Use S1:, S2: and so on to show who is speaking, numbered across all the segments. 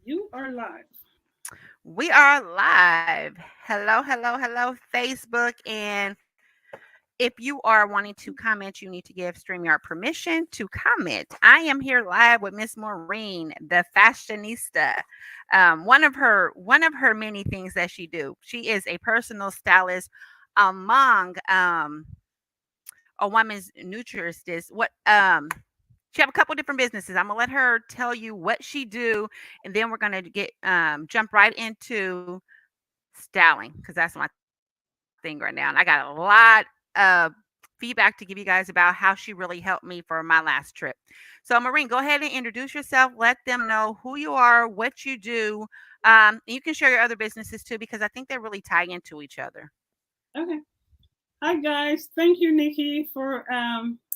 S1: You are live.
S2: We are live. Hello, hello, hello, Facebook. And if you are wanting to comment, you need to give StreamYard permission to comment. I am here live with Miss Maureen, the fashionista. One of her many things that she do. She is a personal stylist among a woman's nutritionist. She have a couple different businesses. I'm gonna let her tell you what she do, and then we're gonna get jump right into styling because that's my thing right now. And I got a lot of feedback to give you guys about how she really helped me for my last trip. So, Maureen, go ahead and introduce yourself. Let them know who you are, what you do. And you can share your other businesses too because I think they really tie into each other.
S1: Okay. Hi, guys. Thank you, Nikki, for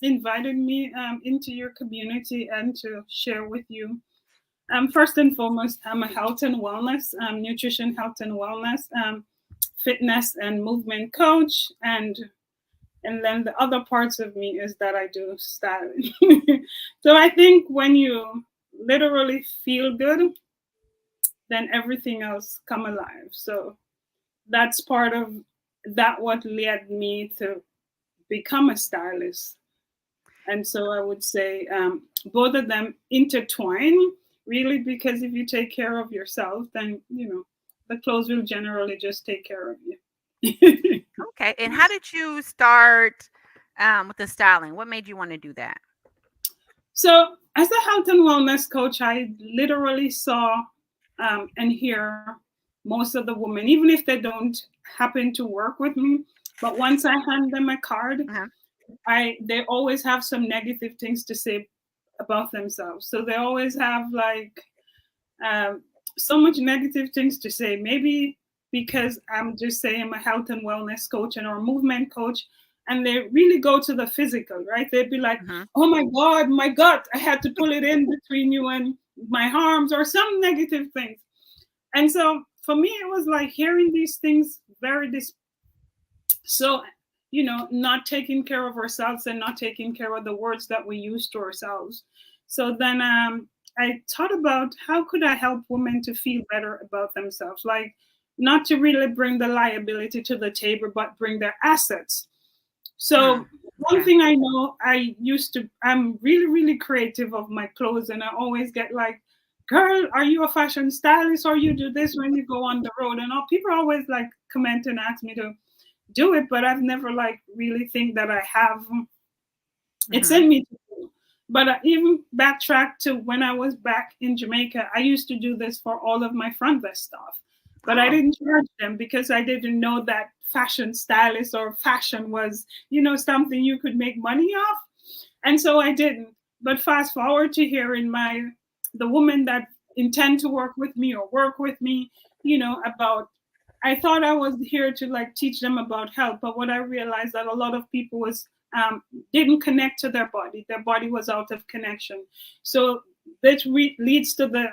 S1: inviting me into your community and to share with you. First and foremost, I'm a health and wellness, nutrition, health and wellness, fitness and movement coach, and then the other parts of me is that I do styling. So I think when you literally feel good, then everything else come alive. So that's part of that what led me to become a stylist. And so I would say both of them intertwine really, because if you take care of yourself, then the clothes will generally just take care of you.
S2: Okay. And how did you start with the styling? What made you want to do that?
S1: So as a health and wellness coach, I literally saw and hear most of the women, even if they don't happen to work with me, but once I hand them a card,
S2: Uh-huh.
S1: I they always have some negative things to say about themselves. So they always have like um, so much negative things to say. Maybe because I'm just saying I'm a health and wellness coach and or movement coach, and they really go to the physical, right? They'd be like,
S2: Hmm.
S1: "Oh my God, my gut! I had to pull it in between you and my arms," or some negative things. And so for me, it was like hearing these things very so not taking care of ourselves and not taking care of the words that we use to ourselves. So then I thought about how could I help women to feel better about themselves, like not to really bring the liability to the table but bring their assets. So
S2: Mm.
S1: one
S2: Okay.
S1: thing I know, I'm really, really creative of my clothes, and I always get like, girl, are you a fashion stylist, or you do this when you go on the road? And all people always like comment and ask me to do it, but I've never like really think that I have. It's
S2: Hmm.
S1: in me to do. But even backtrack to when I was back in Jamaica, I used to do this for all of my front vest stuff, but I
S2: Oh.
S1: didn't charge them because I didn't know that fashion stylist or fashion was, something you could make money off. And so I didn't. But fast forward to here in the women that intend to work with me or work with me, about I thought I was here to like teach them about health, but what I realized that a lot of people was didn't connect to their body. Their body was out of connection. So that leads to the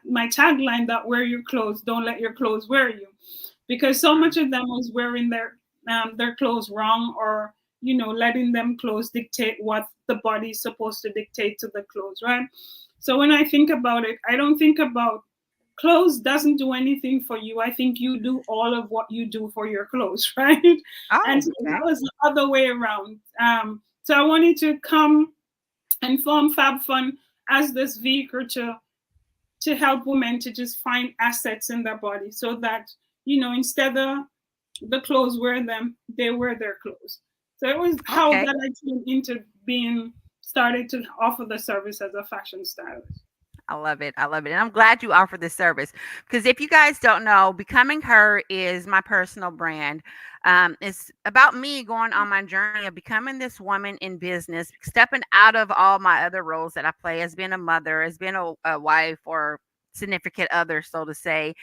S1: my tagline that wear your clothes, don't let your clothes wear you, because so much of them was wearing their clothes wrong, or letting them clothes dictate what the body is supposed to dictate to the clothes, right? So when I think about it, I don't think about clothes doesn't do anything for you. I think you do all of what you do for your clothes, right? And
S2: Oh.
S1: so that
S2: Okay.
S1: was the other way around. So I wanted to come and form Fab Fun as this vehicle to help women to just find assets in their body, so that instead of the clothes wear them, they wear their clothes. So it was how
S2: Okay.
S1: that I came into being started to offer the service as a fashion stylist.
S2: I love it. I love it. And I'm glad you offer this service because if you guys don't know, Becoming Her is my personal brand. It's about me going on my journey of becoming this woman in business, stepping out of all my other roles that I play as being a mother, as being a wife or significant other, so to say.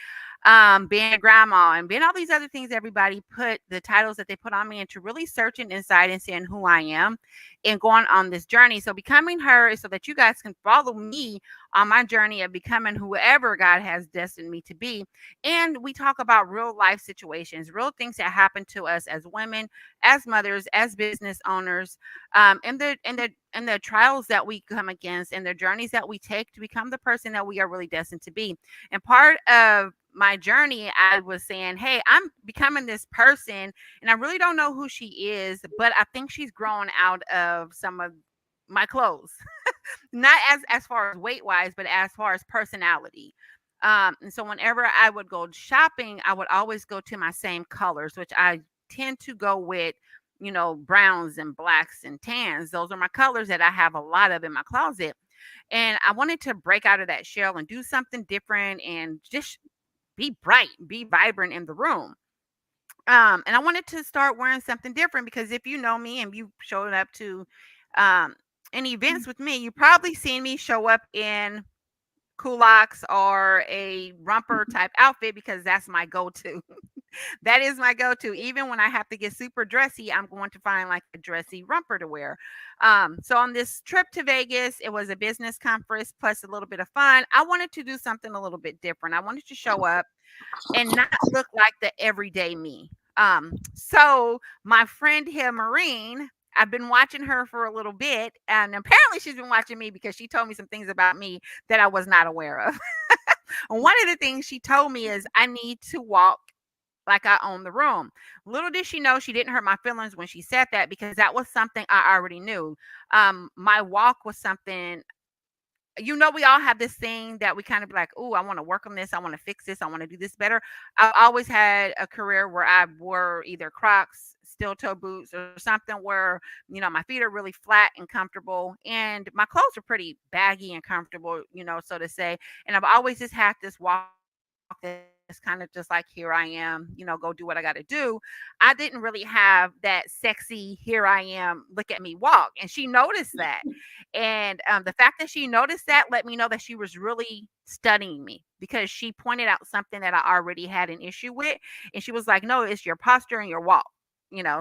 S2: being a grandma and being all these other things everybody put the titles that they put on me, and to really searching inside and seeing who I am and going on this journey. So becoming her is so that you guys can follow me on my journey of becoming whoever God has destined me to be. And we talk about real life situations, real things that happen to us as women, as mothers, as business owners, and the trials that we come against and the journeys that we take to become the person that we are really destined to be. And part of my journey, I was saying, hey, I'm becoming this person, and I really don't know who she is, but I think she's grown out of some of my clothes. Not as far as weight wise, but as far as personality. And so whenever I would go shopping, I would always go to my same colors, which I tend to go with, browns and blacks and tans. Those are my colors that I have a lot of in my closet. And I wanted to break out of that shell and do something different and just be bright, be vibrant in the room. And I wanted to start wearing something different because if you know me and you showed up to um, any events with me, you probably seen me show up in culottes or a romper type outfit because that's my go-to. That is my go-to. Even when I have to get super dressy, I'm going to find like a dressy romper to wear. So on this trip to Vegas, it was a business conference plus a little bit of fun. I wanted to do something a little bit different. I wanted to show up and not look like the everyday me. So my friend here, Marine, I've been watching her for a little bit, and apparently she's been watching me because she told me some things about me that I was not aware of. And one of the things she told me is I need to walk like I own the room. Little did she know she didn't hurt my feelings when she said that because that was something I already knew. My walk was something, we all have this thing that we kind of be like, oh, I want to work on this. I want to fix this. I want to do this better. I've always had a career where I wore either Crocs, steel toe boots, or something where, my feet are really flat and comfortable. And my clothes are pretty baggy and comfortable, so to say. And I've always just had this walk that's kind of just like, here I am, go do what I got to do. I didn't really have that sexy, here I am, look at me walk. And she noticed that. And the fact that she noticed that let me know that she was really studying me because she pointed out something that I already had an issue with. And she was like, no, it's your posture and your walk.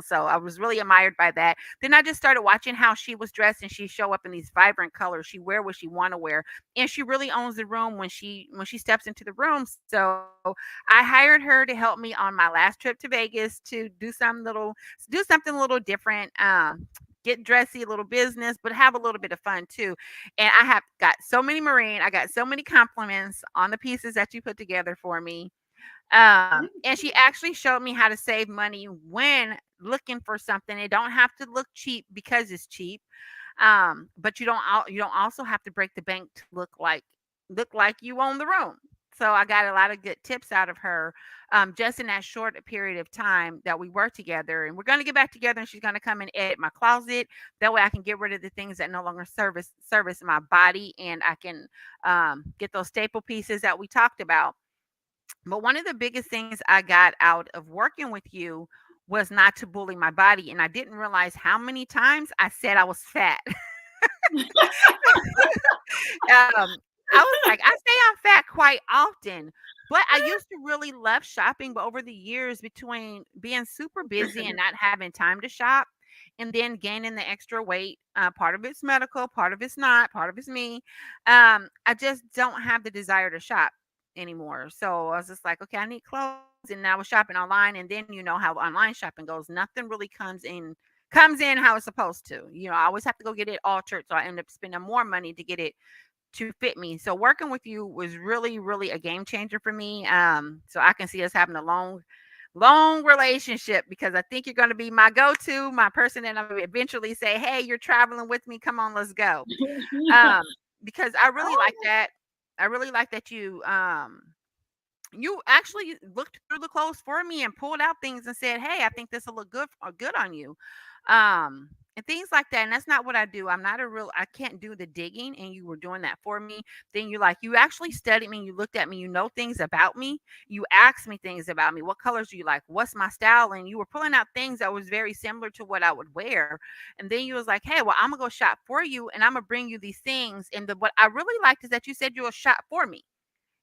S2: So I was really admired by that. Then I just started watching how she was dressed, and she show up in these vibrant colors. She wear what she want to wear, and she really owns the room when she steps into the room. So I hired her to help me on my last trip to Vegas to do something a little different. Get dressy, a little business, but have a little bit of fun too. And I have got so many Marine, I got so many compliments on the pieces that you put together for me. And she actually showed me how to save money when looking for something. It don't have to look cheap because it's cheap. But you don't also have to break the bank to look like you own the room. So I got a lot of good tips out of her, just in that short period of time that we worked together. And we're going to get back together, and she's going to come and edit my closet. That way I can get rid of the things that no longer service my body, and I can get those staple pieces that we talked about. But one of the biggest things I got out of working with you was not to bully my body. And I didn't realize how many times I said I was fat. I was like, I say I'm fat quite often, but I used to really love shopping. But over the years, between being super busy and not having time to shop, and then gaining the extra weight, part of it's medical, part of it's not, part of it's me. I just don't have the desire to shop anymore. So I was just like, okay, I need clothes, and I was shopping online, and then you know how online shopping goes. Nothing really comes in how it's supposed to. I always have to go get it altered, so I end up spending more money to get it to fit me. So working with you was really, really a game changer for me. So I can see us having a long, long relationship because I think you're going to be my go-to, my person, and I will eventually say, "Hey, you're traveling with me. Come on, let's go." Um, because I really like
S1: Oh,
S2: that. I really like that you actually looked through the clothes for me and pulled out things and said, "Hey, I think this will look good on you," and things like that. And that's not what I do. I can't do the digging, and you were doing that for me. Then you actually studied me. You looked at me. You know things about me. You asked me things about me. What colors do you like? What's my style? And you were pulling out things that was very similar to what I would wear. And then you was like, "Hey, well, I'm gonna go shop for you, and I'm gonna bring you these things." And what I really liked is that you said you'll shop for me,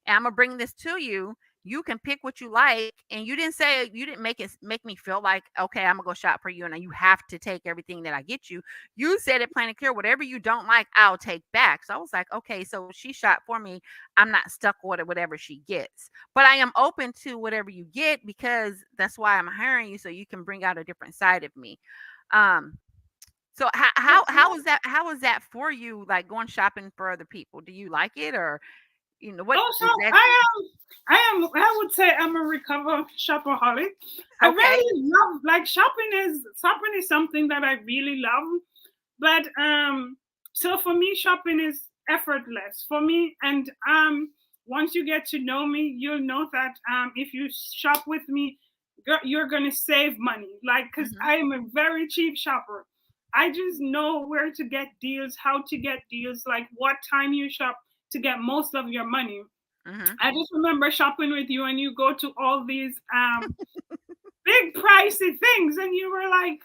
S2: and I'm gonna bring this to you. you can pick what you like, and you didn't make me feel like, okay, I'm gonna go shop for you and you have to take everything that I get you. You said it plain and clear, whatever you don't like, I'll take back. So I was like, okay, so she shot for me. I'm not stuck with it, whatever she gets. But I am open to whatever you get, because that's why I'm hiring you, so you can bring out a different side of me. Um, so how is that for you, like going shopping for other people? Do you like it, or what
S1: Also,
S2: is that?
S1: I would say I'm a recover shopaholic. I
S2: Okay.
S1: really love, like, shopping is something that I really love. But so for me, shopping is effortless for me. And once you get to know me, you'll know that if you shop with me, you're gonna save money. Like, cause
S2: Mhm.
S1: I am a very cheap shopper. I just know where to get deals, how to get deals, like what time you shop to get most of your money.
S2: Mhm.
S1: I just remember shopping with you, and you go to all these big pricey things, and you were like,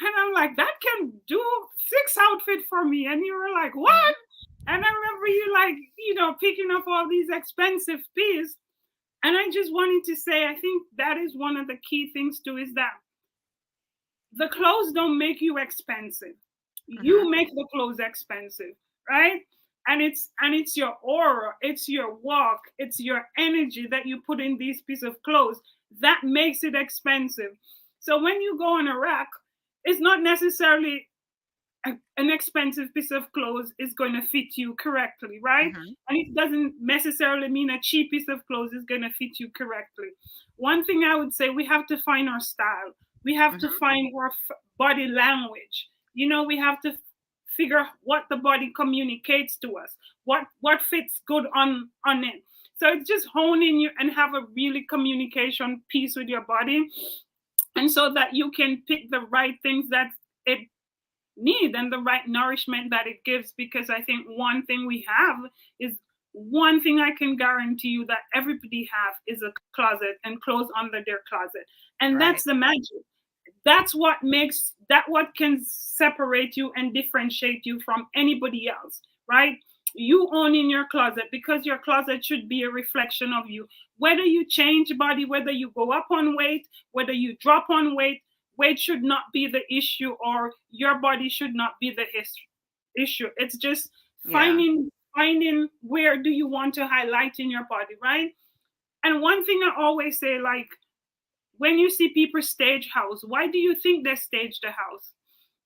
S1: and I'm like, that can do six outfit for me. And you were like,
S2: Mhm.
S1: what? And I remember you, like, picking up all these expensive pieces. And I just wanted to say, I think that is one of the key things too, is that the clothes don't make you expensive.
S2: Mhm.
S1: You make the clothes expensive, right? And it's your aura, it's your walk, it's your energy that you put in these piece of clothes that makes it expensive. So when you go on a rack, it's not necessarily an expensive piece of clothes is going to fit you correctly, right?
S2: Mhm.
S1: And it doesn't necessarily mean a cheap piece of clothes is going to fit you correctly. One thing I would say, we have to find our style. We have to
S2: Mhm.
S1: find our body language. We have to figure what the body communicates to us, what fits good on it. So it's just honing you and have a really communication piece with your body, and so that you can pick the right things that it need and the right nourishment that it gives. Because I think one thing we have is, one thing I can guarantee you that everybody have is a closet and clothes under their closet. And that's
S2: Right.
S1: the magic. That's what can separate you and differentiate you from anybody else, right? You own in your closet, because your closet should be a reflection of you. Whether you change body, whether you go up on weight, whether you drop on weight, weight should not be the issue, or your body should not be the issue. It's just
S2: Yeah.
S1: finding where do you want to highlight in your body, right? And one thing I always say, like, when you see people stage house, why do you think they stage the house,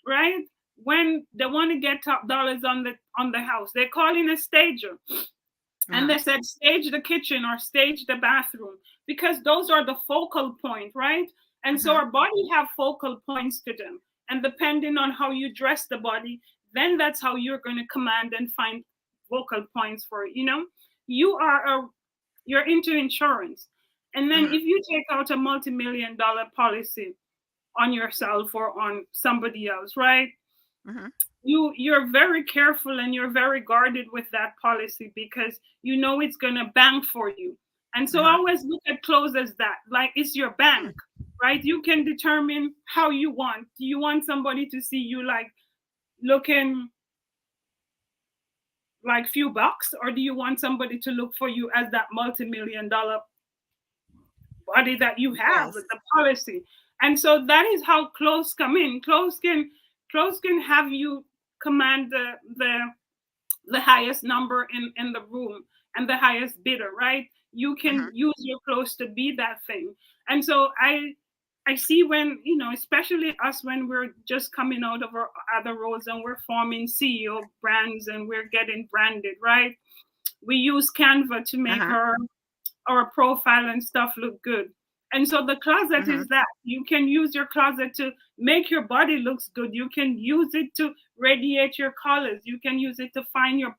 S1: right? When they want to get top dollars on the house, they call in a stager, and they
S2: Mhm.
S1: said stage the kitchen or stage the bathroom, because those are the focal point, right? And so
S2: Mhm.
S1: our body have focal points to them, and depending on how you dress the body, then that's how you're going to command and find vocal points for it. You are a you're into insurance, and then
S2: Mhm.
S1: if you take out a multi-million-dollar policy on yourself or on somebody else, right?
S2: Mhm.
S1: You're very careful and you're very guarded with that policy, because you know it's going to bank for you. And so I
S2: Mhm.
S1: always look at clothes as that, like it's your bank,
S2: Mm.
S1: right? You can determine how you want. Do you want somebody to see you like looking like few bucks, or do you want somebody to look for you as that multi-million-dollar body that you have with
S2: Yes.
S1: the policy? And so that is how clothes come in. Clothes can have you command the highest number in the room and the highest bidder, right? You can
S2: Mhm.
S1: use your clothes to be that thing. And so I see, when, especially us, when we're just coming out of our other roles and we're forming CEO brands and we're getting branded, right? We use Canva to make
S2: Uh-huh.
S1: our profile and stuff look good. And so the closet
S2: Mhm.
S1: is that. You can use your closet to make your body looks good. You can use it to radiate your colors. You can use it to find your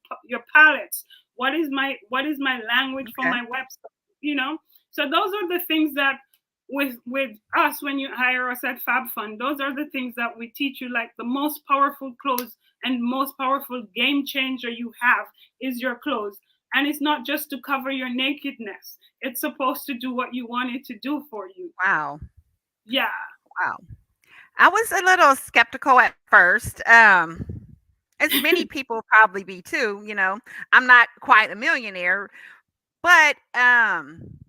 S1: palettes. What is my language for
S2: Okay.
S1: my website? You know. So those are the things that, with us, when you hire us at Fab Fund, those are the things that we teach you. Like, the most powerful clothes and most powerful game changer you have is your clothes. And it's not just to cover your nakedness. It's supposed to do what you want it to do for you.
S2: Wow.
S1: Yeah.
S2: Wow. I was a little skeptical at first. As many people probably be too. I'm not quite a millionaire, But, and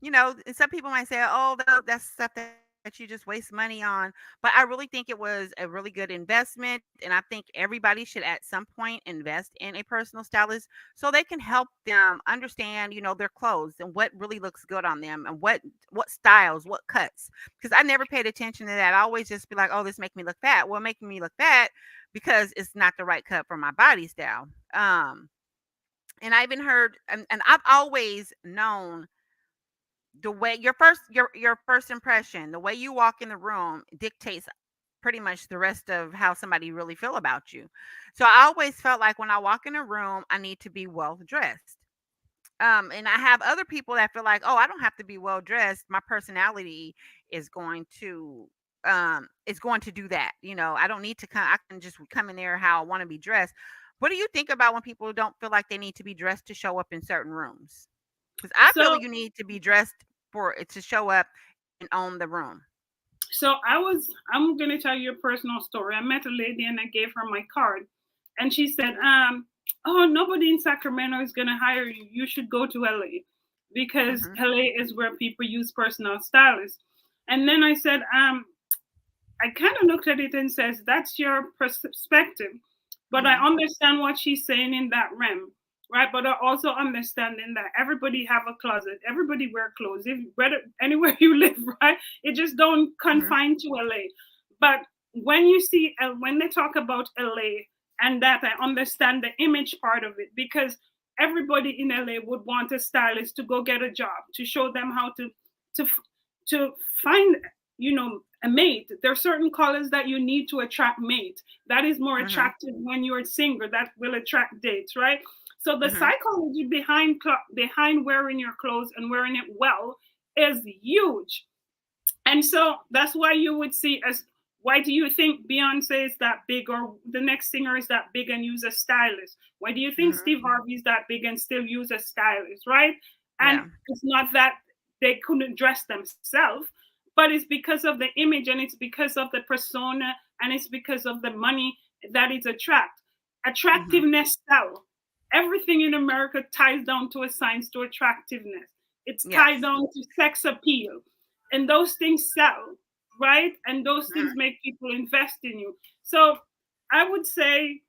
S2: some people might say, "Oh, that's stuff that you just waste money on." But I really think it was a really good investment, and I think everybody should at some point invest in a personal stylist so they can help them understand, their clothes and what really looks good on them and what styles, what cuts. Because I never paid attention to that. I always just be like, "Oh, this make me look fat." Well, making me look fat because it's not the right cut for my body style. And I even heard, and I've always known the way your first impression, the way you walk in the room dictates pretty much the rest of how somebody really feel about you. So I always felt like when I walk in a room, I need to be well dressed. And I have other people that feel like, oh, I don't have to be well dressed. My personality is going to do that. I don't need to come. I can just come in there how I want to be dressed. What do you think about when people don't feel like they need to be dressed to show up in certain rooms? Because I feel
S1: So
S2: you need to be dressed for it to show up and own the room.
S1: So I'm gonna tell you a personal story. I met a lady and I gave her my card, and she said, "Oh, nobody in Sacramento is gonna hire you. You should go to LA, because
S2: Mhm.
S1: LA is where people use personal stylists." And then I said, I kind of looked at it and says, "That's your perspective, but I
S2: Mhm.
S1: understand what she's saying in that realm." Right, but I also understanding that everybody have a closet, everybody wear clothes, if whether anywhere you live, right? It just don't
S2: Mhm.
S1: confine to LA. But when you see when they talk about LA, and that I understand the image part of it, because everybody in LA would want a stylist to go get a job, to show them how to to find, a mate. There are certain colors that you need to attract mate. That is more
S2: Mhm.
S1: attractive when you're single. That will attract dates, right? So the
S2: Mhm.
S1: psychology behind wearing your clothes and wearing it well is huge. And so that's why you would see as, why do you think Beyonce is that big, or the next singer is that big and use a stylist? Why do you think
S2: Mhm.
S1: Steve Harvey is that big and still use a stylist, right? And
S2: Yeah.
S1: it's not that they couldn't dress themselves, but it's because of the image, and it's because of the persona, and it's because of the money that it attract.
S2: Mhm.
S1: Attractiveness sell. Everything in America ties down to a science to attractiveness. It's tied
S2: Yes.
S1: down to sex appeal, and those things sell, right? And those things
S2: Mhm.
S1: make people invest in you. So I would say,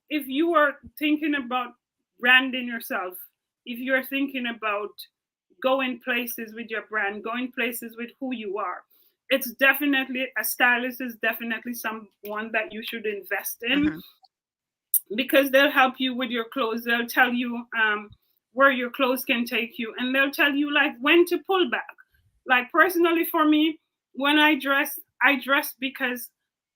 S1: if you are thinking about branding yourself, if you're thinking about going places with your brand, going places with who you are, it's definitely, a stylist is definitely someone that you should invest in,
S2: Mhm.
S1: because they'll help you with your clothes. They'll tell you where your clothes can take you, and they'll tell you like when to pull back. Like personally for me, when I dress because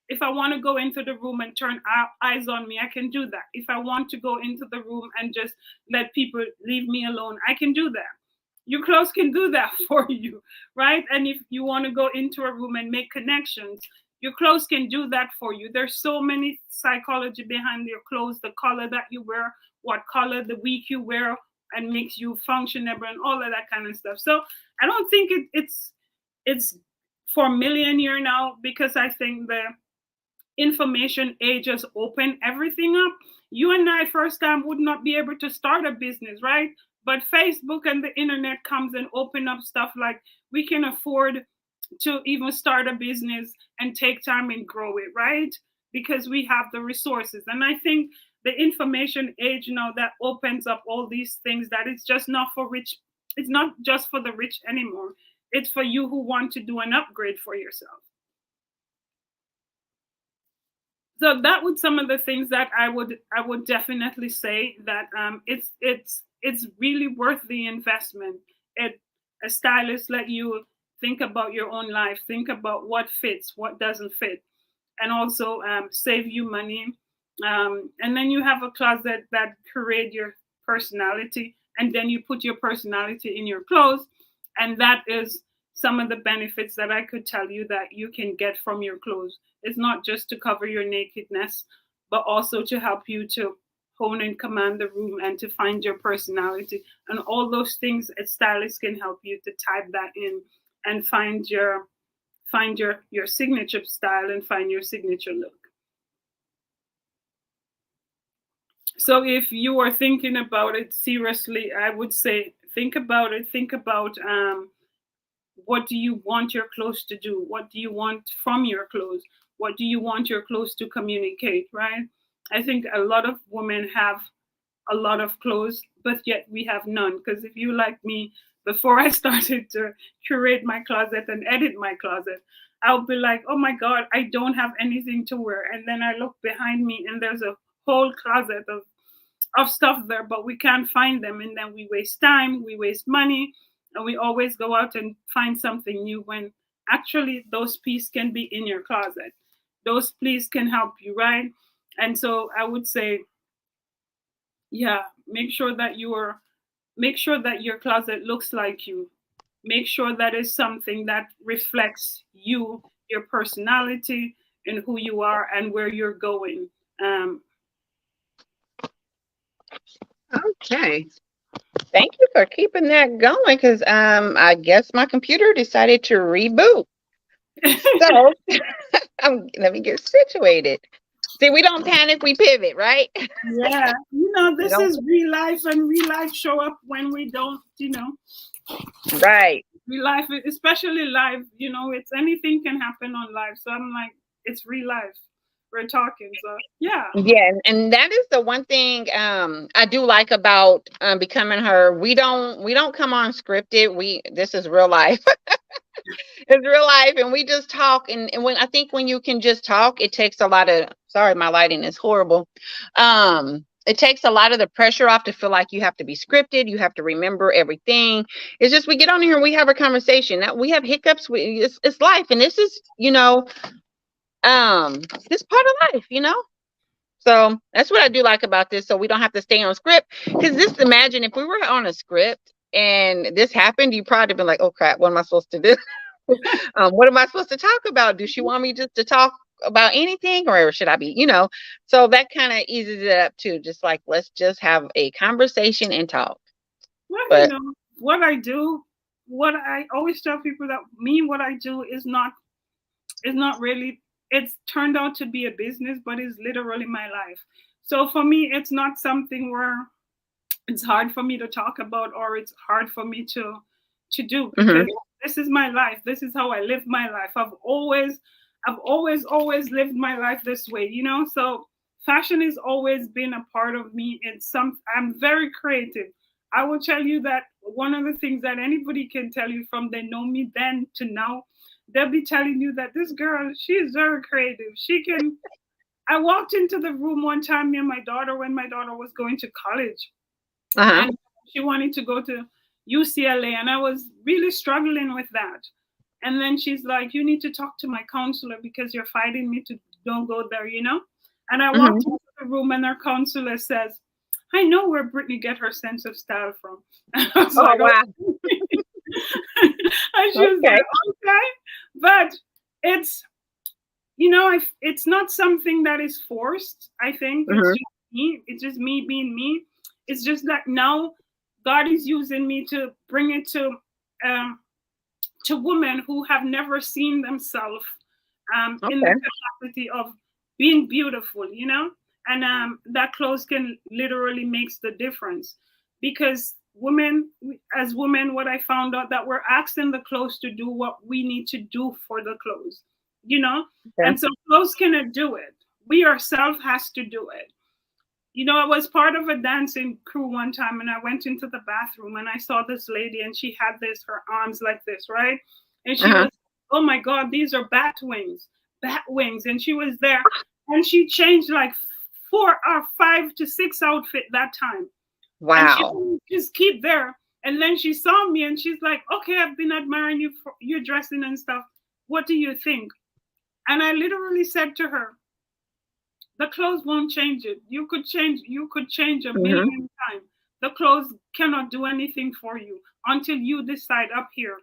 S1: if I want to go into the room and turn eyes on me, I can do that. If I want to go into the room and just let people leave me alone, I can do that. Your clothes can do that for you, right? And if you want to go into a room and make connections, your clothes can do that for you. There's so many psychology behind your clothes, the color that you wear, what color the week you wear, and makes you functionable and all of that kind of stuff. So I don't think it's for a million year now, because I think the information age has opened everything up. You and I first time would not be able to start a business, right? But Facebook and the internet comes and open up stuff like we can afford to even start a business and take time and grow it, right? Because we have the resources. And I think the information age now that opens up all these things, that it's just not for rich, it's not just for the rich anymore. It's for you who want to do an upgrade for yourself. So that would some of the things that I would definitely say that it's really worth the investment. It A stylist let you think about your own life, think about what fits, what doesn't fit, and also save you money. And then you have a closet that create your personality, and then you put your personality in your clothes, and that is some of the benefits that I could tell you that you can get from your clothes. It's not just to cover your nakedness, but also to help you to hone and command the room and to find your personality. And all those things a stylist can help you to type that in and find your signature style and find your signature look. So if you are thinking about it seriously, I would say think about it. Think about what do you want your clothes to do? What do you want from your clothes? What do you want your clothes to communicate? Right? I think a lot of women have a lot of clothes, but yet we have none. Because if you like me, before I started to curate my closet and edit my closet, I'll be like, oh my God, I don't have anything to wear. And then I look behind me and there's a whole closet of stuff there, but we can't find them. And then we waste time, we waste money, and we always go out and find something new when actually those pieces can be in your closet. Those pieces can help you, right? And so I would say, yeah, make sure that your closet looks like you. Make sure that is something that reflects you, your personality, and who you are and where you're going. Um,
S3: Okay. Thank you for keeping that going because I guess my computer decided to reboot. So let me get situated. See, we don't panic, we pivot, right?
S1: yeah, you know,
S3: We
S1: this
S3: don't.
S1: is real life, and real life show up when we don't,
S3: Right.
S1: real life, especially live, it's anything can happen on live. So I'm like, it's real life. We're talking. So yeah.
S3: Yeah, and that is the one thing I do like about becoming her. We don't come on scripted. We This is real life. It's real life, and we just talk. And when I think when you can just talk, it takes a lot of. Sorry, my lighting is horrible. It takes a lot of the pressure off to feel like you have to be scripted. You have to remember everything. It's just we get on here and we have a conversation. Now we have hiccups. It's life, and this is this part of life. So that's what I do like about this. So we don't have to stay on script. Because just imagine if we were on a script and this happened, you probably been like, "Oh crap, what am I supposed to do? What am I supposed to talk about? Does she want me just to talk about anything, or should I be?" So that kind of eases it up too. Just like let's just have a conversation and talk.
S1: Well,
S3: But
S1: what I do, what I always tell people that me, what I do is not really, it's turned out to be a business, but it's literally my life. So for me, it's not something where it's hard for me to talk about or it's hard for me to do, because
S3: mhm,
S1: this is my life. This is how I live my life. I've always lived my life this way. So fashion has always been a part of me. I'm very creative. I will tell you that one of the things that anybody can tell you from they know me then to now, they'll be telling you that this girl, she is very creative. She can I walked into the room one time, me and my daughter, when my daughter was going to college,
S3: uh-huh,
S1: and she wanted to go to UCLA, and I was really struggling with that. And then she's like, "You need to talk to my counselor because you're fighting me to don't go there." And I walked
S3: mhm.
S1: into the room, and her counselor says, "I know where Brittany get her sense of style from." And I was
S3: Oh
S1: like,
S3: wow.
S1: "Oh," and she was
S3: Okay.
S1: like, "Okay," but it's it's not something that is forced. I think it's
S3: Mhm.
S1: just me. It's just me being me. It's just that now God is using me to bring it um, to women who have never seen themselves in the
S3: Okay.
S1: capacity of being beautiful. And that clothes can literally makes the difference, because as women, what I found out that we're asking the clothes to do what we need to do for the clothes, you know,
S3: Okay.
S1: and so clothes cannot do it. We ourselves has to do it. I was part of a dancing crew one time, and I went into the bathroom and I saw this lady, and she had her arms like this, right? And she
S3: Uh-huh.
S1: was, oh my God, these are bat wings. And she was there, and she changed like 4 or 5 to 6 outfit that time. And she
S3: Wow.
S1: didn't just keep there. And then she saw me and she's like, okay, I've been admiring you for your dressing and stuff. What do you think? And I literally said to her, the clothes won't change it. You could change a
S3: Mhm.
S1: million times. The clothes cannot do anything for you until you decide up here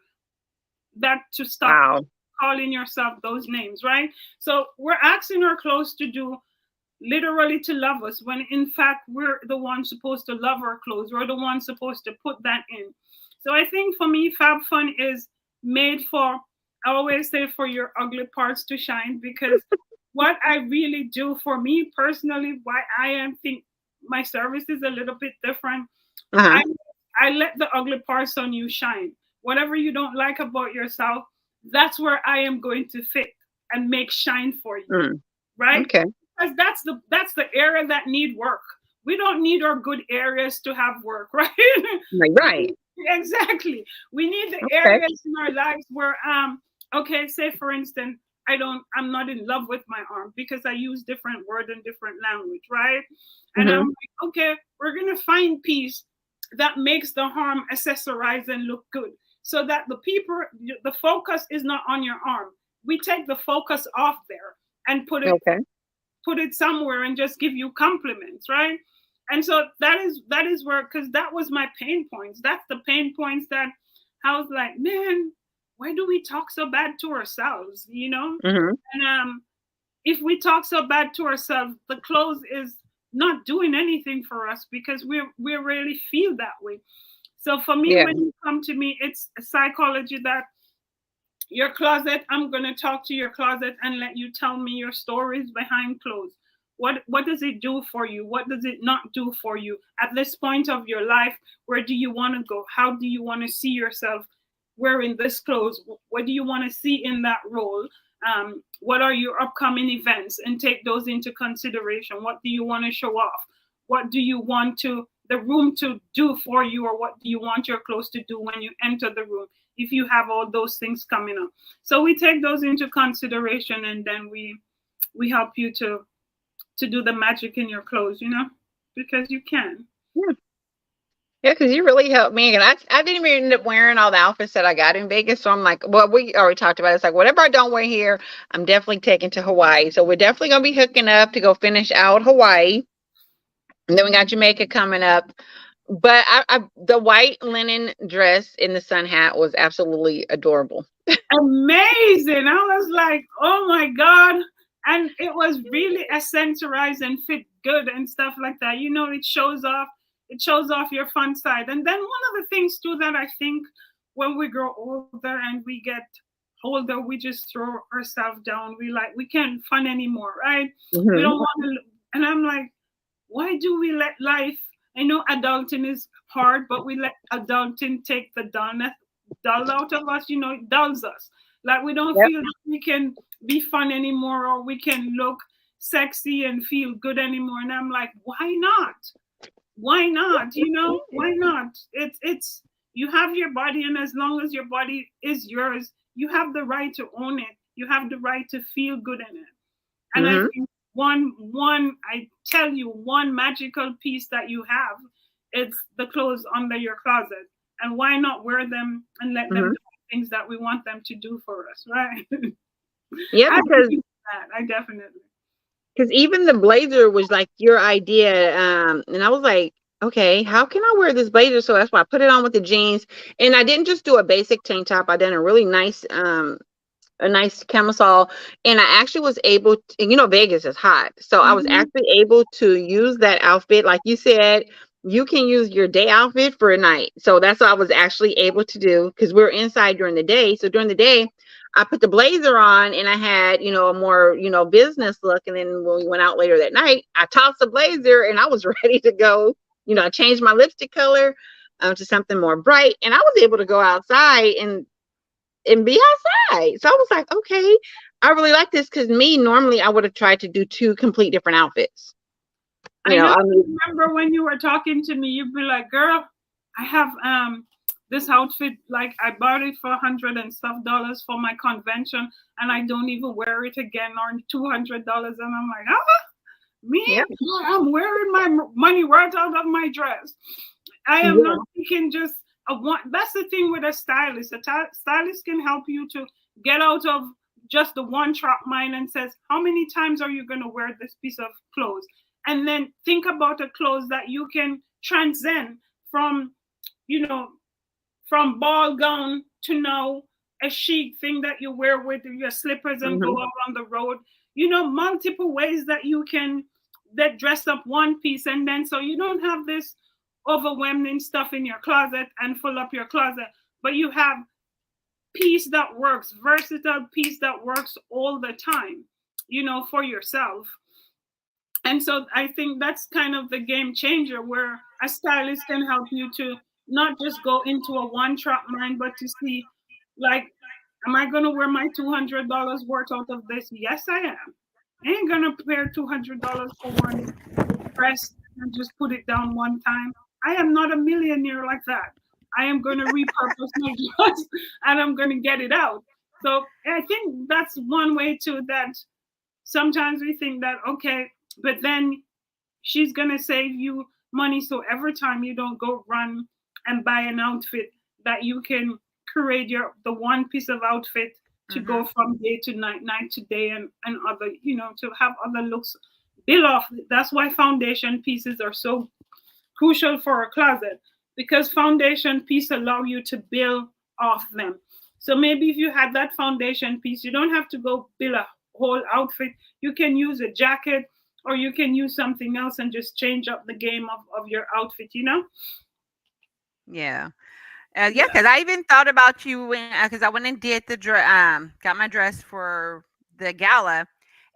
S1: that to stop
S3: Wow.
S1: calling yourself those names, right? So we're asking our clothes to do literally to love us, when in fact we're the ones supposed to love our clothes. We're the ones supposed to put that in. So I think for me, Fab Fun is made for, I always say, for your ugly parts to shine, because what I really do for me personally, why I am think my service is a little bit different.
S3: Uh-huh.
S1: I I let the ugly parts on you shine. Whatever you don't like about yourself, that's where I am going to fit and make shine for you,
S3: Mm.
S1: right?
S3: Okay.
S1: Because that's the area that need work. We don't need our good areas to have work, right?
S3: Right.
S1: Exactly. We need the
S3: Okay.
S1: areas in our lives where okay, say for instance, I'm not in love with my arm because I use different word and different language, right? And I'm
S3: Mm-hmm.
S1: like, okay, we're gonna find peace that makes the arm accessorize and look good. So that the focus is not on your arm. We take the focus off there and
S3: Okay.
S1: put it somewhere and just give you compliments, right? And so that is where, because that was my pain points. That's the pain points that I was like, man, why do we talk so bad to ourselves,
S3: Mm-hmm.
S1: And if we talk so bad to ourselves, the clothes is not doing anything for us because we really feel that way. So for me,
S3: Yeah.
S1: when you come to me, it's a psychology that your closet, I'm going to talk to your closet and let you tell me your stories behind clothes. What does it do for you? What does it not do for you at this point of your life? Where do you want to go? How do you want to see yourself wearing this clothes? What do you want to see in that role? What are your upcoming events, and take those into consideration? What do you want to show off? What do you want the room to do for you, or what do you want your clothes to do when you enter the room, if you have all those things coming up? So we take those into consideration, and then we help you to do the magic in your clothes, because you can.
S3: Yeah. Yeah, because you really helped me, and I didn't even end up wearing all the outfits that I got in Vegas. So I'm like, well, we already talked about it. It's like whatever I don't wear here, I'm definitely taking to Hawaii. So we're definitely gonna be hooking up to go finish out Hawaii, and then we got Jamaica coming up. But the white linen dress in the sun hat was absolutely adorable.
S1: Amazing. I was like, oh my God. And it was really accenturized and fit good and stuff like that. It shows off your fun side. And then one of the things too that I think, when we grow older and we get older, we just throw ourselves down. We can't fun anymore, right? We
S3: Hmm.
S1: don't want to. And I'm like, why do we let life? I know adulting is hard, but we let adulting take the dull out of us. It dulls us. Like we don't
S3: Yep.
S1: feel that we can be fun anymore, or we can look sexy and feel good anymore. And I'm like, why not? Why not? Why not? It's you have your body, and as long as your body is yours, you have the right to own it. You have the right to feel good in it. And I
S3: Hmm.
S1: think I tell you, one magical piece that you have, it's the clothes under your closet. And why not wear them and let them
S3: Hmm.
S1: do things that we want them to do for us, right?
S3: Yeah,
S1: I
S3: because
S1: believe that. I definitely.
S3: even the blazer was like your idea, and I was like, okay, how can I wear this blazer? So that's why I put it on with the jeans, and I didn't just do a basic tank top. I done a really nice a nice camisole, and I actually was able to, Vegas is hot, so I was
S1: Mhm.
S3: actually able to use that outfit. Like you said, you can use your day outfit for a night. So that's what I was actually able to do, because we are inside during the day. So during the day, I put the blazer on, and I had, a more, business look. And then when we went out later that night, I tossed the blazer and I was ready to go. I changed my lipstick color to something more bright, and I was able to go outside and be outside. So I was like, okay, I really like this, because me, normally I would have tried to do two complete different outfits.
S1: I know.
S3: I
S1: I
S3: mean,
S1: remember when you were talking to me, you'd be like, "Girl, I have this outfit. Like I bought it for $100 and stuff for my convention, and I don't even wear it again, or $200." And I'm like, me?
S3: yeah,
S1: I'm wearing my money right out of my dress. I am
S3: yeah,
S1: not thinking just a one. That's the thing with a stylist. Stylist can help you to get out of just the one trap mind and says, how many times are you going to wear this piece of clothes? And then think about a clothes that you can transcend from, you know, from ball gown to now a chic thing that you wear with your slippers and go
S3: hmm,
S1: out on the road. Multiple ways that you can that dress up one piece, and then so you don't have this overwhelming stuff in your closet and fill up your closet, but you have piece that works, versatile piece that works all the time, for yourself. And so I think that's kind of the game changer, where a stylist can help you to not just go into a one track mind, but to see, like, am I going to wear my $200 worth out of this? Yes, I am. I ain't going to pay $200 for one dress and just put it down one time. I am not a millionaire like that. I am going to repurpose my dress and I'm going to get it out. So I think that's one way too, that sometimes we think that, okay, but then she's going to save you money. So every time you don't go run and buy an outfit, that you can create the one piece of outfit to go
S2: Mm-hmm.
S1: from day to night, night to day, and other, to have other looks build off. That's why foundation pieces are so crucial for a closet, because foundation piece allow you to build off them. So maybe if you had that foundation piece, you don't have to go build a whole outfit. You can use a jacket, or you can use something else and just change up the game of your outfit.
S2: Yeah. Yeah,
S1: Yeah.
S2: because I even thought about you when, because I went and did the got my dress for the gala,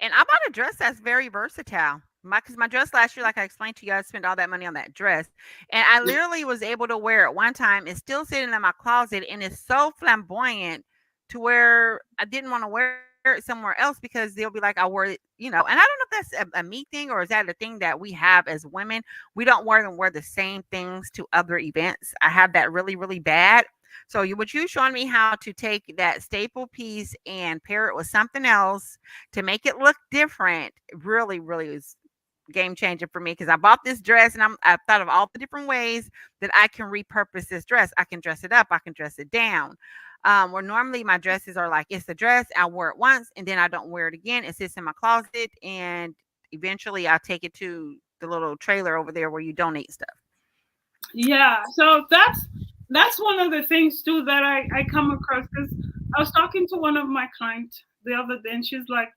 S2: and I bought a dress that's very versatile. Because my dress last year, like I explained to you, I spent all that money on that dress, and I literally was able to wear it one time. It's still sitting in my closet, and it's so flamboyant to where I didn't want to wear it somewhere else because they'll be like, I wore it, And I don't know if that's a me thing or is that a thing that we have as women. We don't wear the same things to other events. I have that really, really bad. So what you showing me how to take that staple piece and pair it with something else to make it look different really, really is game changer for me, because I bought this dress and I've thought of all the different ways that I can repurpose this dress. I can dress it up, I can dress it down. Where normally my dresses are like, it's a dress, I wear it once and then I don't wear it again. It sits in my closet, and eventually I'll take it to the little trailer over there where you donate stuff.
S1: Yeah, so that's one of the things too that I come across, because I was talking to one of my clients the other day, and she's like,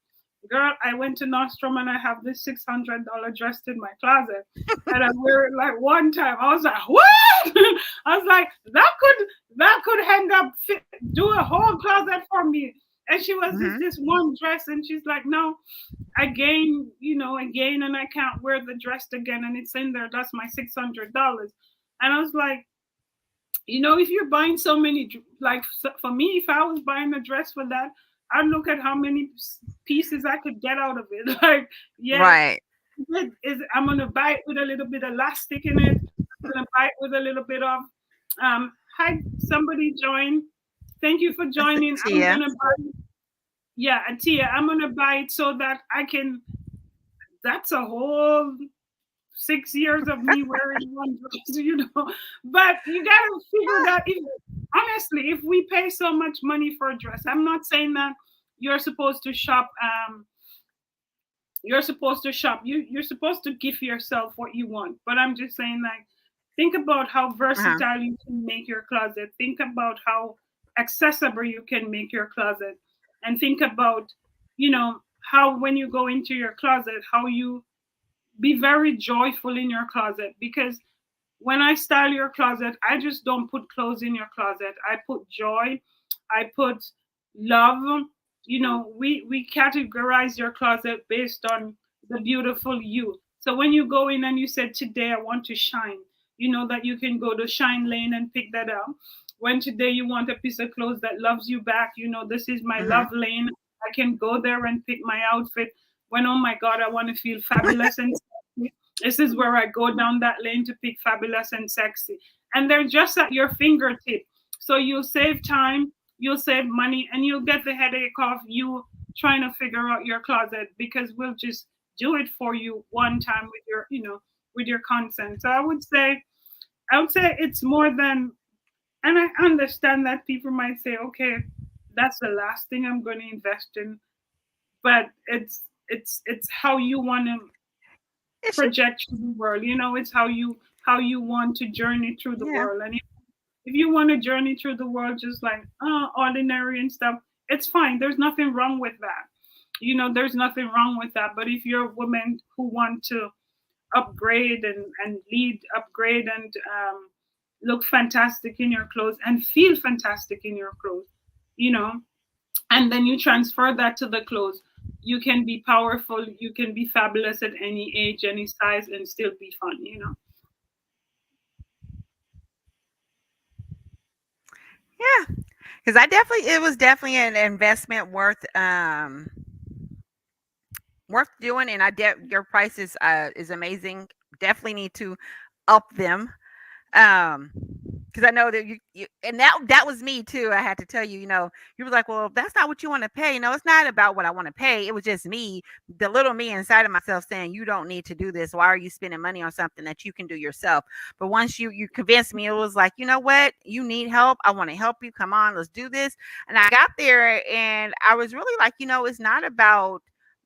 S1: "Girl, I went to Nordstrom and I have this $600 dress in my closet, and I wear it like one time." I was like, "What?" I was like, "That could end up do a whole closet for me." And she was
S2: Hmm.
S1: this one dress, and she's like, "No, again, and I can't wear the dress again, and it's in there. That's my $600." And I was like, if you're buying so many, like for me, if I was buying a dress for that, I'd look at how many pieces I could get out of it. Like, yeah,
S2: Right.
S1: I'm gonna buy it with a little bit of elastic in it. I'm gonna buy it with a little bit of, hi, somebody join. Thank you for
S2: That's it,
S1: joining. I'm
S2: Tia.
S1: gonna buy, yeah, Atia, I'm gonna buy it so that I can. That's a whole 6 years of me wearing one dress. But you gotta figure that, if honestly, if we pay so much money for a dress, I'm not saying that you're supposed to shop. You're supposed to shop. You're supposed to give yourself what you want. But I'm just saying, like, think about how
S2: Uh-huh.
S1: versatile you can make your closet. Think about how accessible you can make your closet, and think about, how when you go into your closet, how you be very joyful in your closet, because when I style your closet, I just don't put clothes in your closet. I put joy, I put love. We categorize your closet based on the beautiful you. So when you go in and you said, "Today I want to shine," you know that you can go to Shine Lane and pick that up. When today you want a piece of clothes that loves you back, this is my
S2: Hmm.
S1: love lane. I can go there and pick my outfit. When, oh my God, I want to feel fabulous and sexy, this is where I go down that lane to pick fabulous and sexy. And they're just at your fingertip. So you'll save time, you'll save money, and you'll get the headache off you trying to figure out your closet, because we'll just do it for you one time with your consent. So I would say it's more than, and I understand that people might say, okay, that's the last thing I'm going to invest in, but it's how you want to
S2: Is she?
S1: project through the world. It's how you want to journey through the
S2: Yeah.
S1: world. And if you want to journey through the world just like ordinary and stuff, it's fine. There's nothing wrong with that. There's nothing wrong with that. But if you're a woman who want to upgrade and lead, upgrade and look fantastic in your clothes and feel fantastic in your clothes, you know, and then you transfer that to the clothes. you can be powerful, you can be fabulous at any age, any size, and still be fun, you know.
S2: Yeah, because I definitely it was definitely an investment worth doing, and your price is amazing. Definitely need to up them. Um, because I know that you and that was me too. I had to tell you, you were like, well, that's not what you want to pay. No, it's not about what I want to pay. It was just me, the little me inside of myself saying, you don't need to do this. Why are you spending money on something that you can do yourself? But once you convinced me, it was like, you know what? You need help. I want to help you. Come on, let's do this. And I got there and I was really like, it's not about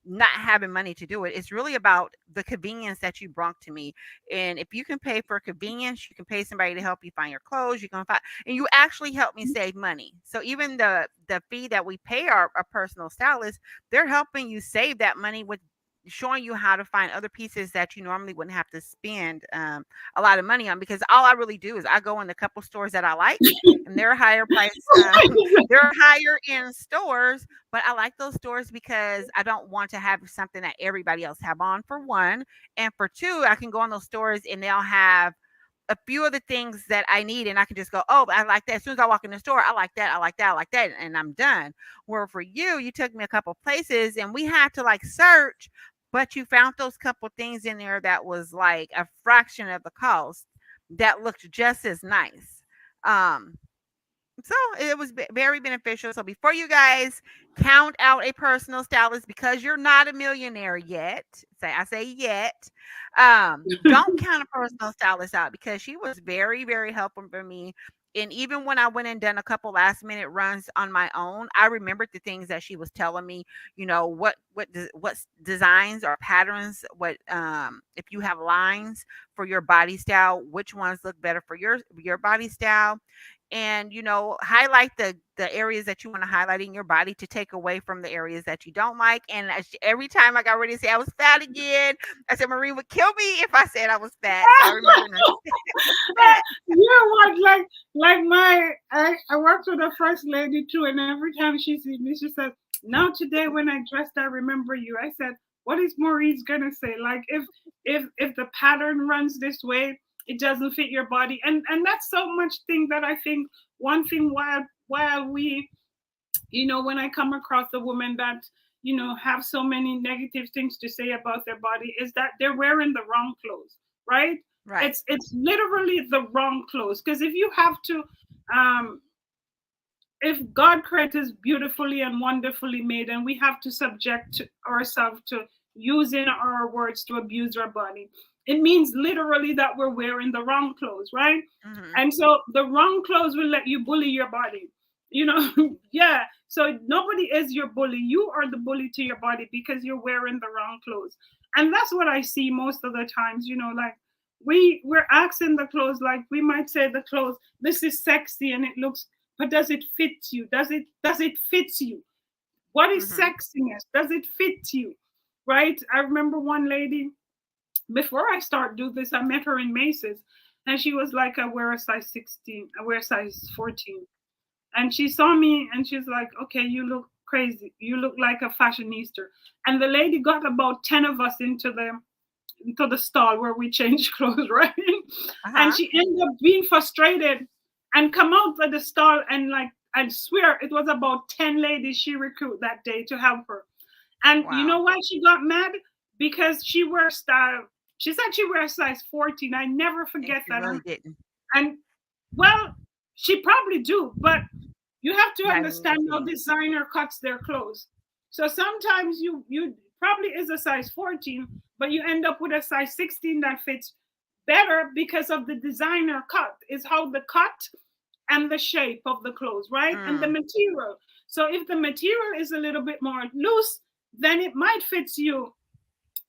S2: not having money to do it. It's really about the convenience that you brought to me. And if you can pay for convenience, you can pay somebody to help you find your clothes. You can find, and you actually help me save money. So even the fee that we pay our personal stylist, they're helping you save that money with showing you how to find other pieces that you normally wouldn't have to spend a lot of money on. Because all I really do is I go in a couple stores that I like, and they're higher price. They're higher in stores, but I like those stores because I don't want to have something that everybody else have on, for one, and for two, I can go in those stores and they'll have a few of the things that I need, and I can just go, oh, I like that. As soon as I walk in the store, I like that, I like that, I like that, and I'm done. Where for you, you took me a couple places and we had to like search, but you found those couple things in there that was like a fraction of the cost that looked just as nice. Um, so it was very beneficial. So before you guys count out a personal stylist because you're not a millionaire yet, I say yet, don't count a personal stylist out because she was very, very helpful for me. And even when I went and done a couple last minute runs on my own, I remembered the things that she was telling me. What designs or patterns, what if you have lines for your body style, which ones look better for your body style, and highlight the areas that you want to highlight in your body to take away from the areas that you don't like. And every time I got ready to say I was fat again, I said Marie would kill me if I said I was fat. So I remember that.
S1: You what, like I worked with a first lady too, and every time she sees me, she says, "Now today when I dressed, I remember you." I said, "What is Maurice gonna say? Like if the pattern runs this way, it doesn't fit your body." And that's so much thing that I think one thing while we, when I come across a woman that have so many negative things to say about their body, is that they're wearing the wrong clothes, right?
S2: Right.
S1: It's literally the wrong clothes, because if you have to, um if God created us beautifully and wonderfully made, and we have to subject ourselves to using our words to abuse our body, it means literally that we're wearing the wrong clothes, right?
S2: Mm-hmm.
S1: And so the wrong clothes will let you bully your body, yeah. So nobody is your bully. You are the bully to your body because you're wearing the wrong clothes. And that's what I see most of the times, like we're asking the clothes, like we might say the clothes, this is sexy and it looks, but does it fit you? Does it fit you? What is
S2: Mm-hmm.
S1: sexiness? Does it fit you? Right? I remember one lady, before I start do this, I met her in Macy's, and she was like, I wear a size 16, I wear a size 14. And she saw me and she's like, okay, you look crazy. You look like a fashionista. And the lady got about 10 of us into the stall where we change clothes, right? And
S2: Uh-huh.
S1: she ended up being frustrated and come out of the stall, and like I swear it was about 10 ladies she recruited that day to help her. And you
S2: Wow.
S1: know why she got mad? Because she wears style. She said she wears size 14. I never
S2: And
S1: forget
S2: she
S1: that.
S2: really didn't.
S1: And well, she probably do, but you have to
S2: Not in your
S1: understand how
S2: opinion.
S1: designer cuts their clothes. So sometimes you probably is a size 14, but you end up with a size 16 that fits better because of the designer cut. Is how the cut and the shape of the clothes, right? And the
S2: Mm.
S1: material. So if the material is a little bit more loose, then it might fit you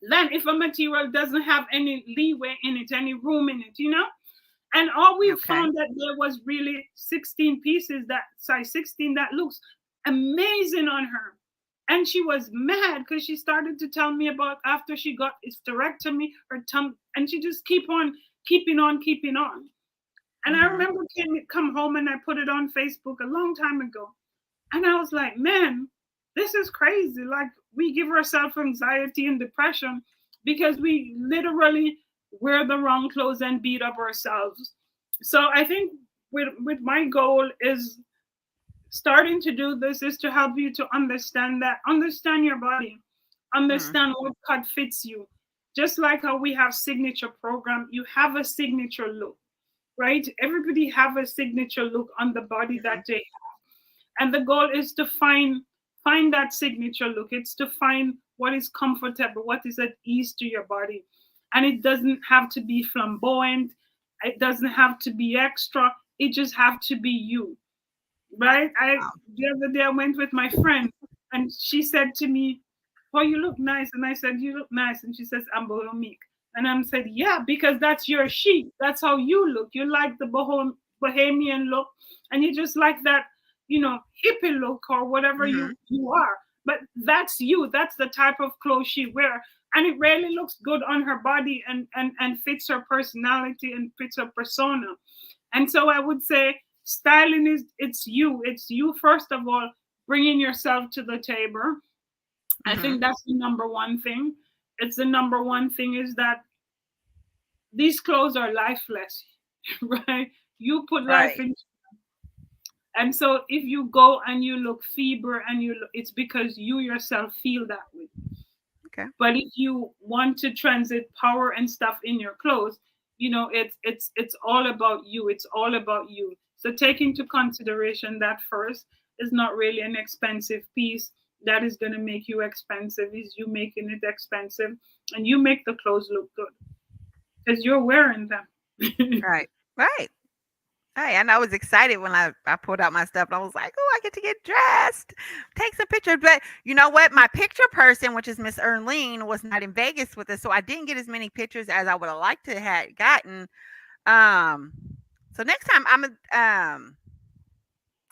S1: than if a material doesn't have any leeway in it, any room in it. And all we
S2: Okay.
S1: found that there was really 16 pieces, that size 16, that looks amazing on her. And she was mad because she started to tell me about after she got hysterectomy, her tongue, and she just keep on keeping on, keeping on. And I
S2: Mm-hmm.
S1: remember come home and I put it on Facebook a long time ago. And I was like, man, this is crazy. Like, we give ourselves anxiety and depression because we literally wear the wrong clothes and beat up ourselves. So I think with my goal is starting to do this is to help you to understand your body,
S2: Mm-hmm.
S1: understand what cut fits you. Just like how we have signature program, you have a signature look, right? Everybody have a signature look on the body
S2: Mm-hmm.
S1: that they, and the goal is to find that signature look. It's to find what is comfortable, what is at ease to your body, and it doesn't have to be flamboyant, it doesn't have to be extra, it just have to be you, right? I
S2: Wow.
S1: The other day I went with my friend, and she said to me, "Oh, you look nice," and I said, "You look nice," and she says, "I'm Bohemic," and I'm said, "Yeah, because that's your chic. That's how you look. You like the bohemian look, and you just like that, hippie look or whatever
S2: Mm-hmm.
S1: you are. But that's you. That's the type of clothes she wear." And it really looks good on her body and fits her personality and fits her persona. And so I would say styling is it's you first of all, bringing yourself to the table. I
S2: Mm-hmm.
S1: think that's the number one thing. It's the number one thing is that these clothes are lifeless, right? You put life
S2: Right.
S1: in, and so if you go and you look feeble and it's because you yourself feel that way.
S2: Okay.
S1: But if you want to transit power and stuff in your clothes, it's all about you. It's all about you. So take into consideration that first is not really an expensive piece that is going to make you expensive. Is you making it expensive, and you make the clothes look good because you're wearing them.
S2: Right. Right. Hey, and I was excited when I pulled out my stuff and I was like, oh, I get to get dressed, take some pictures. But you know what? My picture person, which is Miss Erlene, was not in Vegas with us. So I didn't get as many pictures as I would have liked to have gotten. Um, so next time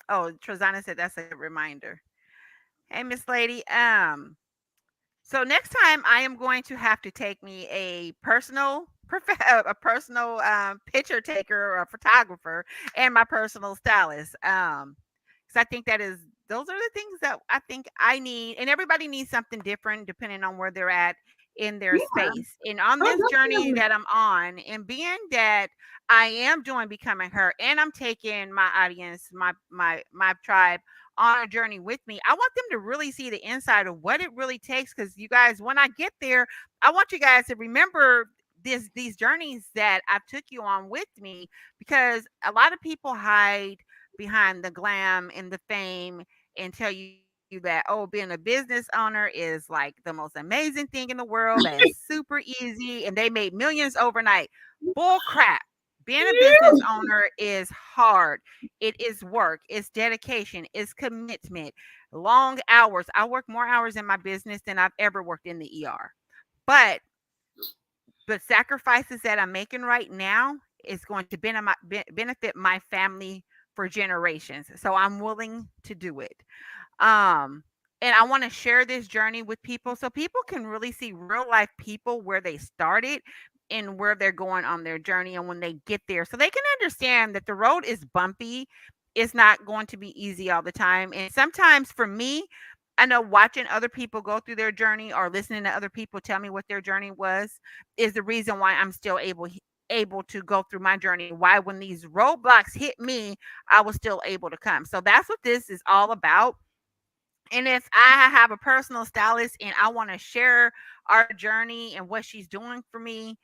S2: oh, Trezana said that's a good reminder. Hey, Miss Lady. So next time I am going to have to take me a a personal picture taker or a photographer and my personal stylist. Because I think those are the things that I think I need, and everybody needs something different depending on where they're at in their
S1: Yeah.
S2: space. And on
S1: Oh,
S2: this journey
S1: definitely.
S2: that I'm on, and being that I am doing becoming her, and I'm taking my audience, my tribe on a journey with me. I want them to really see the inside of what it really takes. Because you guys, when I get there, I want you guys to remember these journeys that I took you on with me, because a lot of people hide behind the glam and the fame and tell you that, oh, being a business owner is like the most amazing thing in the world, that is super easy, and they made millions overnight. Bull crap. Being a business owner is hard. It is work, it's dedication, it's commitment, long hours. I work more hours in my business than I've ever worked in the ER. But the sacrifices that I'm making right now is going to benefit my family for generations. So I'm willing to do it. Um, and I want to share this journey with people so people can really see real life people where they started and where they're going on their journey, and when they get there, so they can understand that the road is bumpy. It's not going to be easy all the time. And sometimes for me, I know watching other people go through their journey or listening to other people tell me what their journey was is the reason why I'm still able to go through my journey. Why, when these roadblocks hit me, I was still able to come. So that's what this is all about. And if I have a personal stylist and I want to share our journey and what she's doing for me,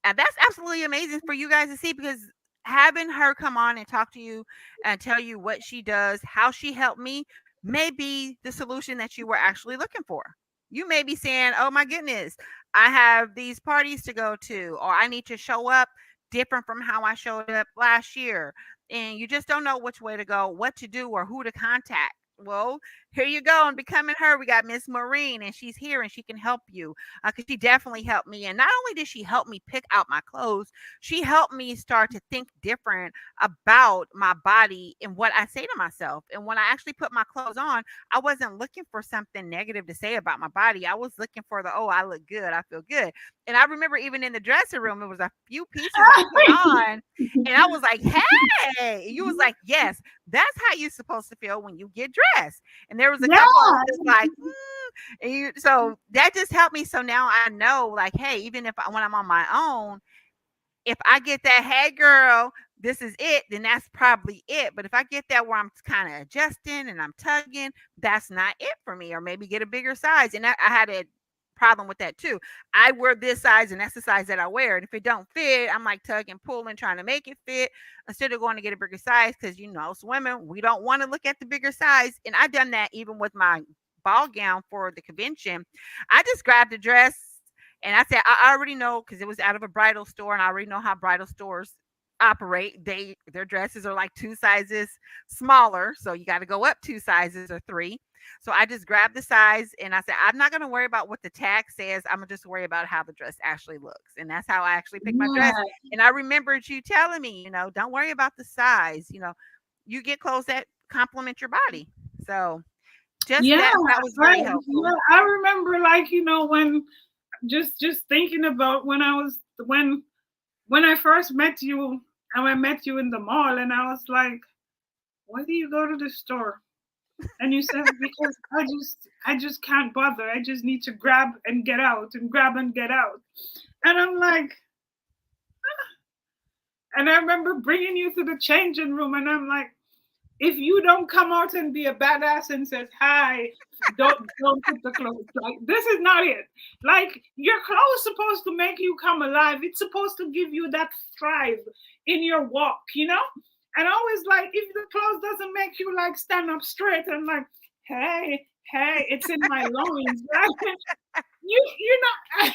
S2: that's absolutely amazing for you guys to see, because having her come on and talk to you and tell you what she does, how she helped me, may be the solution that you were actually looking for. You may be saying, oh my goodness, I have these parties to go to, or I need to show up different from how I showed up last year. And you just don't know which way to go, what to do, or who to contact. Well, here you go. And becoming her, we got Miss Maureen, and she's here and she can help you, because she definitely helped me. And not only did she help me pick out my clothes, she helped me start to think different about my body and what I say to myself. And when I actually put my clothes on, I wasn't looking for something negative to say about my body. I was looking for the, oh, I look good, I feel good. And I remember even in the dressing room, it was a few pieces I put on, and I was like, hey, and you was like, yes, that's how you're supposed to feel when you get dressed. And there was a
S1: Yeah.
S2: couple of just like, so that just helped me. So now I know, like, hey, even if when I'm on my own, if I get that, hey girl, this is it, then that's probably it. But if I get that where I'm kind of adjusting and I'm tugging, that's not it for me. Or maybe get a bigger size. And I had a problem with that too. I wear this size and that's the size that I wear. And if it don't fit, I'm like tugging, pulling, trying to make it fit instead of going to get a bigger size. Because as women, we don't want to look at the bigger size. And I've done that even with my ball gown for the convention. I just grabbed a dress and I said, I already know, because it was out of a bridal store, and I already know how bridal stores operate. Their dresses are like 2 sizes smaller, so you got to go up 2 sizes or 3. So I just grabbed the size, and I said, I'm not going to worry about what the tag says. I'm going to just worry about how the dress actually looks. And that's how I actually picked my dress. And I remembered you telling me, don't worry about the size. You get clothes that complement your body. So just that was very helpful.
S1: Yeah, I remember, like, when just thinking about when I first met you, and I met you in the mall, and I was like, why do you go to the store? And you said, because I just can't bother. I just need to grab and get out and grab and get out. And I'm like, and I remember bringing you to the changing room, and I'm like, if you don't come out and be a badass and says hi, don't put the clothes. Like, this is not it. Like, your clothes supposed to make you come alive. It's supposed to give you that thrive in your walk, And always, like, if the clothes doesn't make you like stand up straight and like, hey, it's in my loins, right? You're not.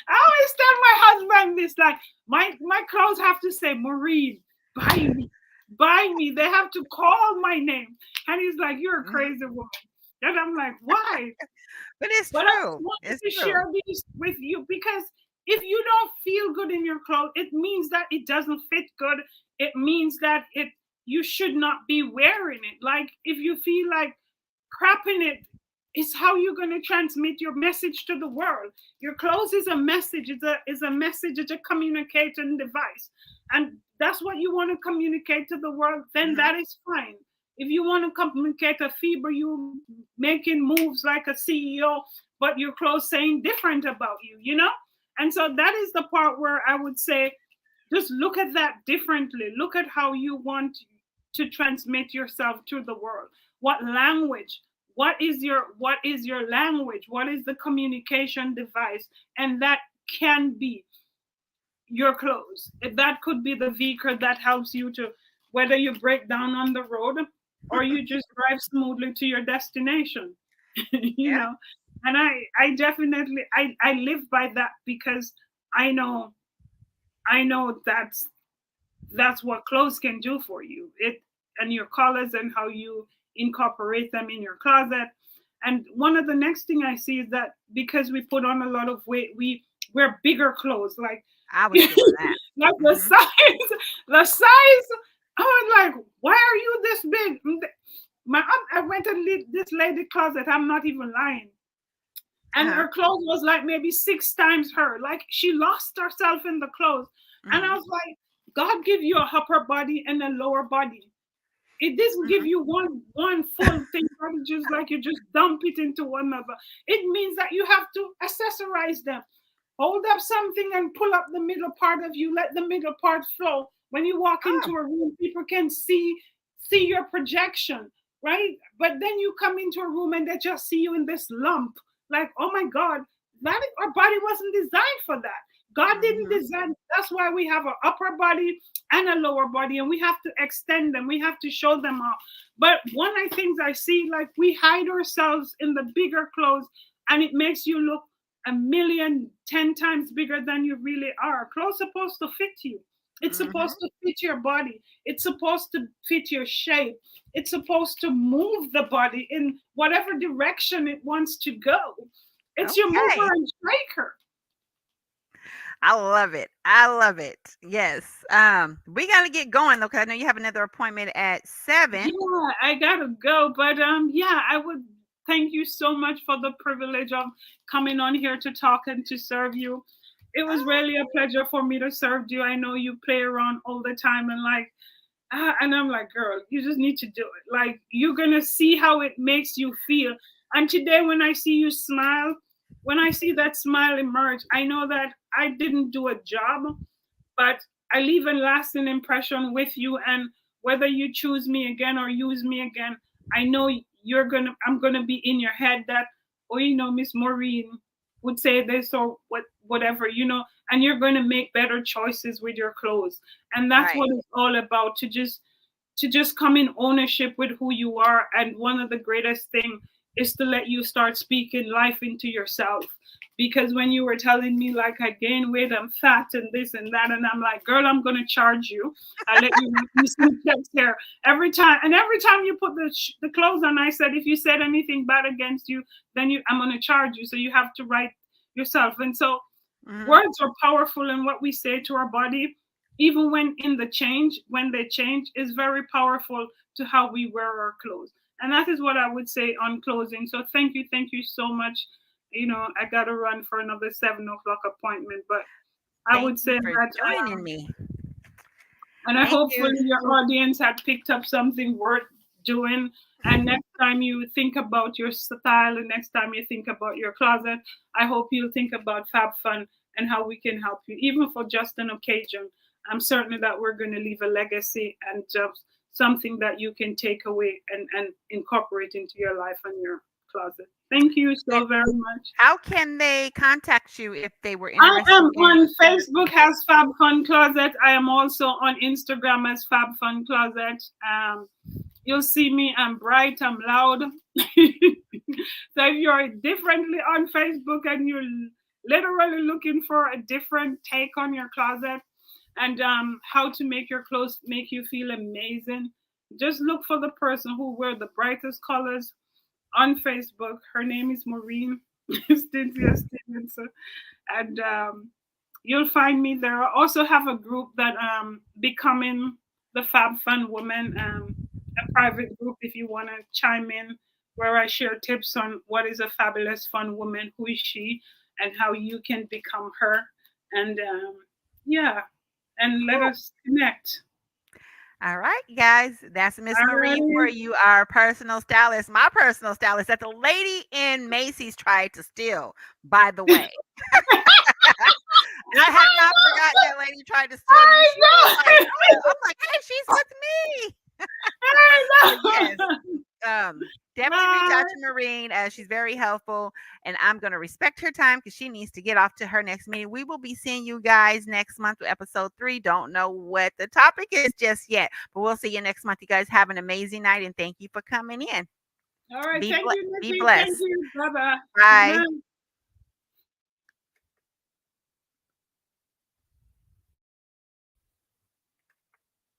S1: I always tell my husband this, like, my clothes have to say, Maureen, buy me. They have to call my name. And he's like, you're a crazy woman. And I'm like, why?
S2: But it's true.
S1: I wanted to share these with you, because if you don't feel good in your clothes, it means that it doesn't fit good. It means that you should not be wearing it. Like, if you feel like crap in it, it's how you're going to transmit your message to the world. Your clothes is a message. It's a message. It's a communication device. And that's what you want to communicate to the world, then that is fine. If you want to communicate a fever, you making moves like a CEO, but your clothes saying different about you, And so that is the part where I would say, just look at that differently. Look at how you want to transmit yourself to the world. What language? What is your language? What is the communication device? And that can be your clothes. That could be the vehicle that helps you to, whether you break down on the road or you just drive smoothly to your destination, know. And I definitely I live by that, because I know that's what clothes can do for you. And your colors and how you incorporate them in your closet. And one of the next thing I see is that because we put on a lot of weight, we wear bigger clothes. Like,
S2: I was doing that.
S1: Like the size. I was like, why are you this big? I went to this lady closet. I'm not even lying. And her clothes was like maybe 6 times her. Like, she lost herself in the clothes. And I was like, God give you a upper body and a lower body. It doesn't give you one full thing, but it's just like you just dump it into one another. It means that you have to accessorize them. Hold up something and pull up the middle part of you. Let the middle part flow. When you walk into a room, people can see your projection, right? But then you come into a room and they just see you in this lump. Like, oh my God, our body wasn't designed for that. God didn't design. That's why we have an upper body and a lower body, and we have to extend them. We have to show them off. But one of the things I see, like, we hide ourselves in the bigger clothes, and it makes you look 10 times bigger than you really are. Clothes supposed to fit you. It's supposed to fit your body. It's supposed to fit your shape. It's supposed to move the body in whatever direction it wants to go. It's your mover and shaker.
S2: I love it. Yes. We got to get going though, because I know you have another appointment at 7.
S1: Yeah, I gotta go. But yeah, I would thank you so much for the privilege of coming on here to talk and to serve you. It was really a pleasure for me to serve you. I know you play around all the time, and like, And I'm like, girl, you just need to do it. Like, you're going to see how it makes you feel. And today, when I see you smile, when I see that smile emerge, I know that I didn't do a job, but I leave a lasting impression with you. And whether you choose me again or use me again, I know I'm gonna be in your head that, oh, Miss Maureen would say this or whatever, and you're gonna make better choices with your clothes. And that's
S2: Right.
S1: what it's all about, to just come in ownership with who you are. And one of the greatest thing is to let you start speaking life into yourself. Because when you were telling me like I gain weight, I'm fat and this and that, and I'm like, girl, I'm gonna charge you. I let you some checks here every time you put the clothes on. I said, if you said anything bad against you, then I'm gonna charge you. So you have to write yourself. And so
S2: Hmm.
S1: words are powerful, and what we say to our body, even when they change, is very powerful to how we wear our clothes. And that is what I would say on closing. So thank you so much. I gotta run for another 7 o'clock appointment, but I
S2: Thank
S1: would
S2: you
S1: say
S2: for
S1: that,
S2: joining me.
S1: and I
S2: Thank you.
S1: hopefully your audience had picked up something worth doing. And next time you think about your style, and next time you think about your closet, I hope you'll think about Fab Fun and how we can help you, even for just an occasion. I'm certain that we're going to leave a legacy and just something that you can take away and incorporate into your life and your closet. Thank you
S2: And
S1: so very much.
S2: how can they contact you if they were
S1: I
S2: interested
S1: am
S2: in
S1: on Facebook as Fab Fun Closet. I am also on Instagram as Fab Fun Closet. You'll see me. I'm bright. I'm loud. So if you're differently on Facebook and you're literally looking for a different take on your closet and how to make your clothes make you feel amazing, just look for the person who wear the brightest colors on Facebook. Her name is Maureen Cynthia Stevenson, and you'll find me there. I also have a group that becoming the Fab Fun Woman, a private group if you want to chime in, where I share tips on what is a fabulous fun woman, who is she, and how you can become her. And yeah, and let
S2: cool.
S1: us connect.
S2: All right, guys. That's Miss Marie for
S1: Alrighty.
S2: you, our personal stylist, my personal stylist that the lady in Macy's tried to steal, by the way. And I have not forgotten that lady tried to steal you.
S1: I
S2: She was like,
S1: know.
S2: oh, I'm like, hey, she's with me. But
S1: I
S2: yes,
S1: know.
S2: definitely reach out
S1: Bye.
S2: to Maureen. She's very helpful, and I'm going to respect her time because she needs to get off to her next meeting. We will be seeing you guys next month with episode 3. Don't know what the topic is just yet, but we'll see you next month. You guys have an amazing night, and thank you for coming in.
S1: All right. Thank you,
S2: Be
S1: Nikki. Thank
S2: blessed.
S1: you. Bye bye. Good
S2: Bye.
S1: night.